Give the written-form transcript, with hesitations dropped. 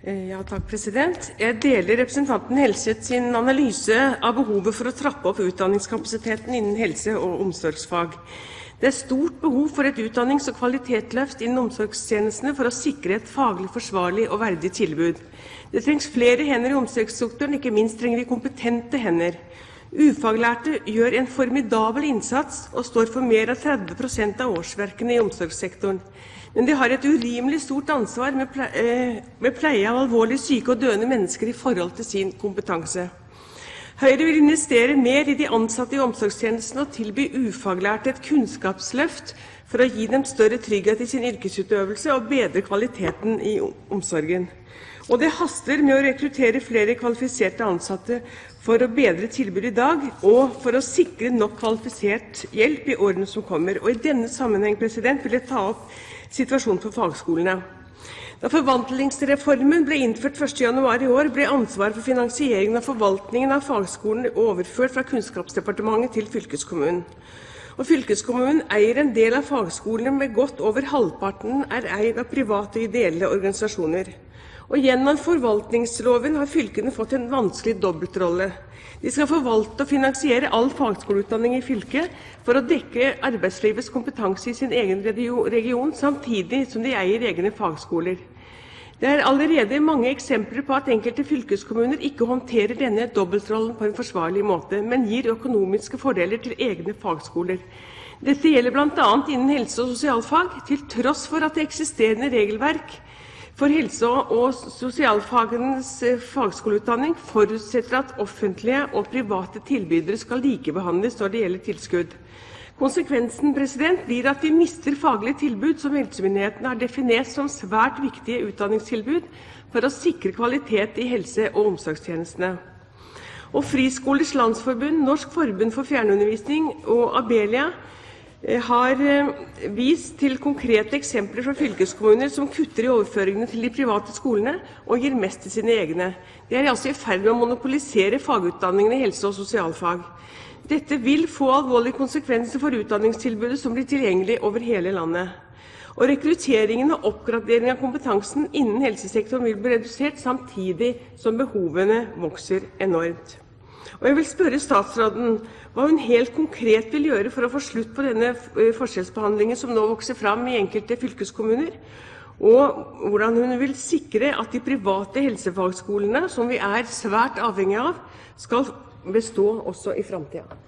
Takk, president. Jeg deler representanten Helseth sin analyse av behovet for å trappe opp utdanningskapasiteten innen helse- og omsorgsfag. Det er stort behov for et utdannings- og kvalitetsløft innen omsorgstjenestene for å sikre et faglig forsvarlig og verdig tilbud. Det trengs flere hender i omsorgssektoren, ikke minst trenger vi kompetente hender. Ufaglærte gjør en formidabel innsats og står for mer enn 30% av årsverkene i omsorgssektoren. Men de har et urimelig stort ansvar med pleie av alvorlig syke og døende mennesker i forhold til sin kompetanse. Høyre vil investere mer i de ansatte i omsorgstjenesten og tilby ufaglærte et kunnskapsløft for å gi dem større trygghet i sin yrkesutøvelse og bedre kvaliteten i omsorgen. Og det haster med å rekruttere flere kvalifiserte ansatte for å bedre tilbudet i dag og for å sikre nok kvalifisert hjelp i årene som kommer. Og i denne sammenheng vil jeg ta opp situasjonen for fagskolene. Da forvaltningsreformen ble innført 1. januar i år, ble ansvaret for finansieringen av forvaltningen av fagskolen overført fra Kunnskapsdepartementet til fylkeskommunen. Og fylkeskommunen eier en del av fagskolene, med godt over halvparten er eid av private og ideelle organisasjoner. Og gjennom forvaltningsloven har fylkene fått en vanskelig dobbeltrolle. De skal forvalte og finansiere all fagskoleutdanning i fylket for å dekke arbeidslivets kompetanse i sin egen region, samtidig som de eier egne fagskoler. Det er allerede mange eksempler på at enkelte fylkeskommuner ikke håndterer denne dobbeltrollen på en forsvarlig måte, men gir økonomiske fordeler til egne fagskoler. Dette gjelder bl.a. innen helse- og sosialfag, til tross for at det eksisterende regelverk for helse- og sosialfagenes fagskoleutdanning forutsetter at offentlige og private tilbydere skal likebehandles når det gjelder tilskudd. Konsekvensen blir at vi mister faglige tilbud som helsemyndighetene har definert som svært viktige utdanningstilbud for å sikre kvalitet i helse- og omsorgstjenestene. Og Friskolers Landsforbund, Norsk Forbund for Fjernundervisning og Abelia har vist til konkrete eksempler fra fylkeskommuner som kutter i overføringene til de private skolene og gir mest til sine egne. De er altså i ferd med å monopolisere fagutdanningene i helse- og sosialfag. Dette vil få alvorlige konsekvenser for utdanningstilbudet som blir tilgjengelig over hele landet. Og rekrutteringen og oppgradering av kompetansen innen helsesektoren vil bli redusert, samtidig som behovene vokser enormt. Og jeg vil spørre statsråden hva hun helt konkret vil gjøre for å få slutt på denne forskjellsbehandlingen som nå vokser fram i enkelte fylkeskommuner, og hvordan hun vil sikre at de private helsefagskolene, som vi er svært avhengige av, skal bestå også i framtiden.